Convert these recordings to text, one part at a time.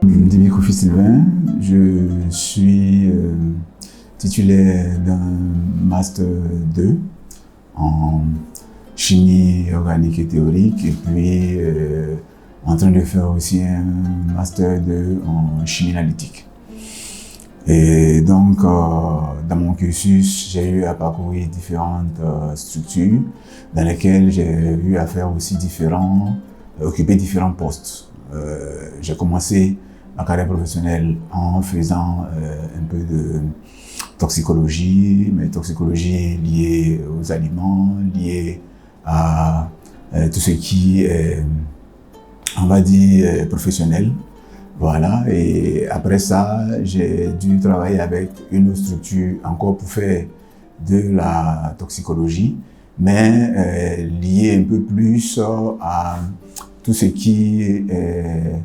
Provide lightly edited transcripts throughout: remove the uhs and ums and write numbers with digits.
Dibikofi Sylvain, je suis titulaire d'un Master 2 en chimie organique et théorique et puis en train de faire aussi un Master 2 en chimie analytique. Et donc, dans mon cursus, j'ai eu à parcourir différentes structures dans lesquelles j'ai eu à faire aussi occuper différents postes. J'ai commencé ma carrière professionnelle en faisant un peu de toxicologie, mais toxicologie liée aux aliments, liée à tout ce qui est, on va dire, professionnel. Voilà, et après ça, j'ai dû travailler avec une autre structure encore pour faire de la toxicologie, mais liée un peu plus à tout ce qui est,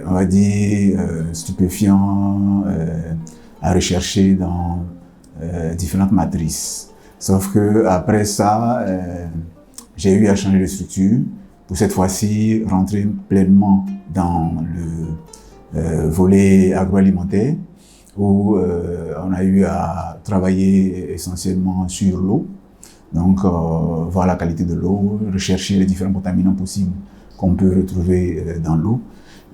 on va dire, stupéfiant, à rechercher dans différentes matrices. Sauf que après ça, j'ai eu à changer de structure pour cette fois-ci rentrer pleinement dans le volet agroalimentaire où on a eu à travailler essentiellement sur l'eau. Donc, voir la qualité de l'eau, rechercher les différents contaminants possibles qu'on peut retrouver dans l'eau,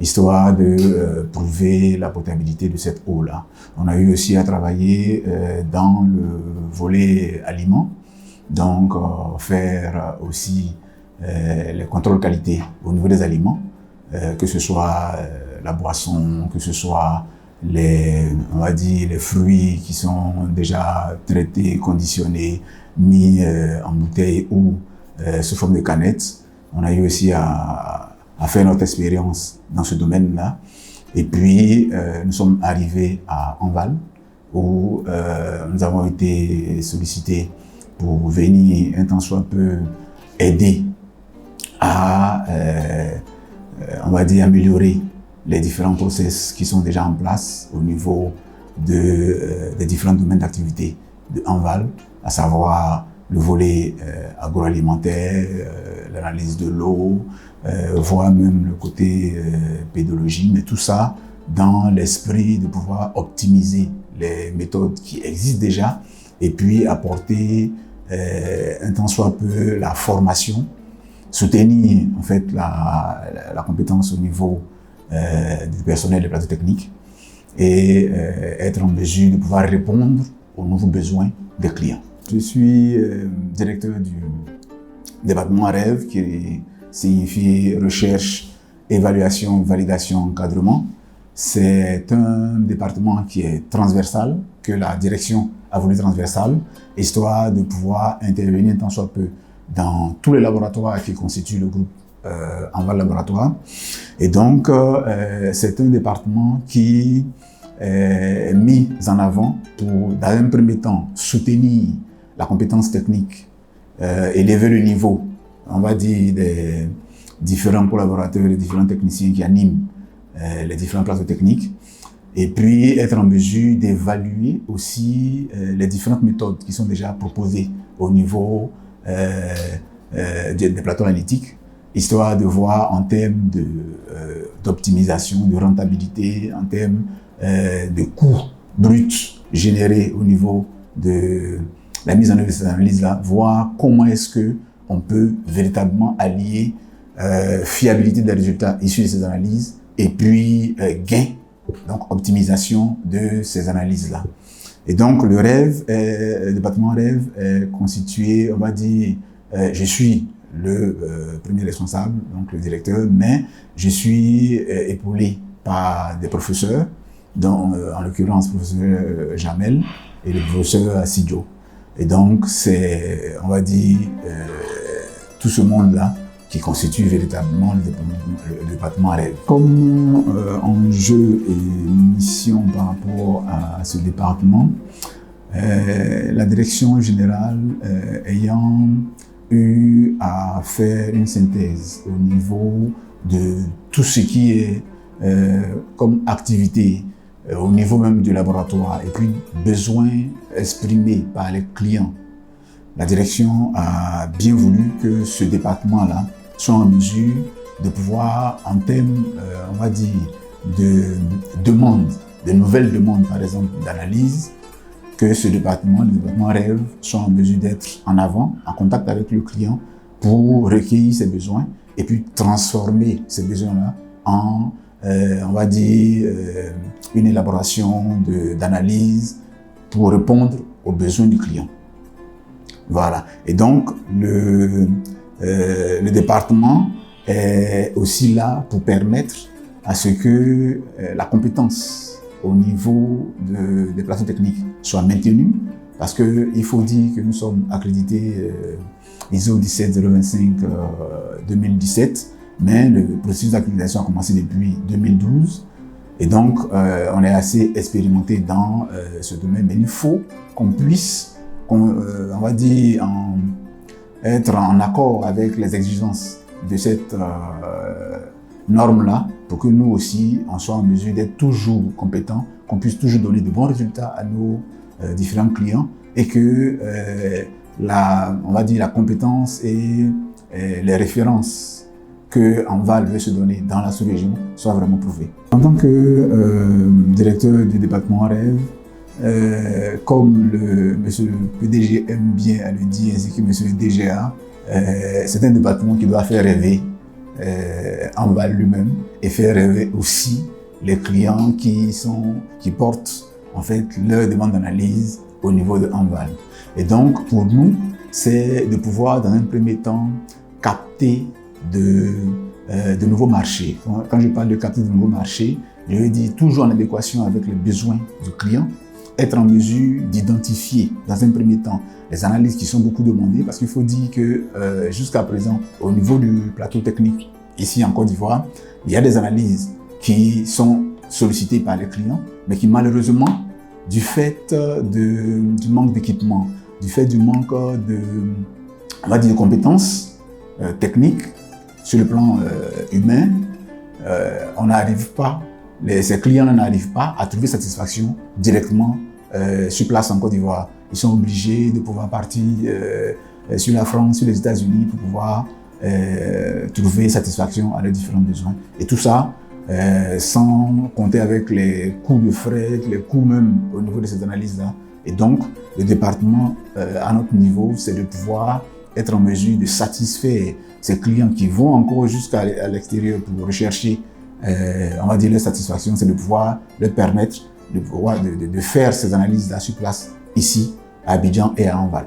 histoire de prouver la potabilité de cette eau-là. On a eu aussi à travailler dans le volet aliments, donc faire aussi les contrôles qualité au niveau des aliments, que ce soit la boisson, que ce soit on va dire, les fruits qui sont déjà traités, conditionnés, mis en bouteille ou sous forme de canettes. On a eu aussi à faire notre expérience dans ce domaine-là. Et puis, nous sommes arrivés à Enval, où nous avons été sollicités pour venir un tant soit peu aider à, on va dire, améliorer les différents process qui sont déjà en place au niveau des différents domaines d'activité de Enval, à savoir le volet agroalimentaire, l'analyse de l'eau, voire même le côté pédologie, mais tout ça dans l'esprit de pouvoir optimiser les méthodes qui existent déjà et puis apporter un tant soit peu la formation, soutenir en fait la compétence au niveau du personnel des plateaux techniques et être en mesure de pouvoir répondre aux nouveaux besoins des clients. Je suis directeur du département REV qui signifie recherche, évaluation, validation, encadrement. C'est un département qui est transversal, que la direction a voulu transversal, histoire de pouvoir intervenir tant soit peu dans tous les laboratoires qui constituent le groupe Enval Laboratoire. Et donc, c'est un département qui est mis en avant pour, dans un premier temps, soutenir la compétence technique, élever le niveau, on va dire, des différents collaborateurs, des différents techniciens qui animent les différents plateaux techniques, et puis être en mesure d'évaluer aussi les différentes méthodes qui sont déjà proposées au niveau des plateaux analytiques, histoire de voir en termes d'optimisation, de rentabilité, en termes de coûts bruts générés au niveau de la mise en œuvre de ces analyses-là, voir comment est-ce que on peut véritablement allier fiabilité des résultats issus de ces analyses et puis gain, donc optimisation de ces analyses-là. Et donc le département REV est constitué, on va dire, je suis le premier responsable, donc le directeur, mais je suis épaulé par des professeurs, dont en l'occurrence le professeur Jamel et le professeur Sidjo. Et donc c'est, on va dire, tout ce monde-là qui constitue véritablement le département REV. Comme enjeu et mission par rapport à ce département, la direction générale ayant eu à faire une synthèse au niveau de tout ce qui est comme activité au niveau même du laboratoire et puis besoins exprimés par les clients. La direction a bien voulu que ce département-là soit en mesure de pouvoir, en termes, on va dire, de demandes, de nouvelles demandes, par exemple, d'analyse, que ce département, le département rêve, soit en mesure d'être en avant, en contact avec le client pour recueillir ses besoins et puis transformer ces besoins-là en, on va dire, une élaboration d'analyse pour répondre aux besoins du client. Voilà. Et donc, le département est aussi là pour permettre à ce que la compétence au niveau des plateaux techniques soit maintenue, parce qu'il faut dire que nous sommes accrédités ISO 17025-2017, mais le processus d'accréditation a commencé depuis 2012. Et donc, on est assez expérimenté dans ce domaine, mais il faut qu'on puisse, on va dire, être en accord avec les exigences de cette norme-là, pour que nous aussi, on soit en mesure d'être toujours compétents, qu'on puisse toujours donner de bons résultats à nos différents clients, et que on va dire, la compétence et les références que Enval veut se donner dans la sous-région soient vraiment prouvées. En tant que directeur du département Rêve, comme monsieur le PDG aime bien à le dire, ainsi que monsieur le DGA, c'est un département qui doit faire rêver Enval lui-même et faire rêver aussi les clients qui portent en fait leur demande d'analyse au niveau de Enval. Et donc pour nous, c'est de pouvoir dans un premier temps capter de nouveaux marchés. Quand je parle de capter de nouveaux marchés, je veux dire toujours en adéquation avec les besoins du client, être en mesure d'identifier dans un premier temps les analyses qui sont beaucoup demandées, parce qu'il faut dire que jusqu'à présent, au niveau du plateau technique, ici en Côte d'Ivoire, il y a des analyses qui sont sollicitées par les clients, mais qui malheureusement, du fait du manque d'équipement, du fait du manque on va dire, de compétences techniques sur le plan humain, on n'arrive pas, ces clients n'arrivent pas à trouver satisfaction directement sur place en Côte d'Ivoire. Ils sont obligés de pouvoir partir sur la France, sur les États-Unis pour pouvoir trouver satisfaction à leurs différents besoins. Et tout ça sans compter avec les coûts de frais, les coûts même au niveau de ces analyses-là. Et donc, le département, à notre niveau, c'est de pouvoir être en mesure de satisfaire ces clients qui vont encore jusqu'à l'extérieur pour rechercher, on va dire, leur satisfaction, c'est de pouvoir leur permettre de faire ces analyses-là sur place, ici, à Abidjan et à Enval.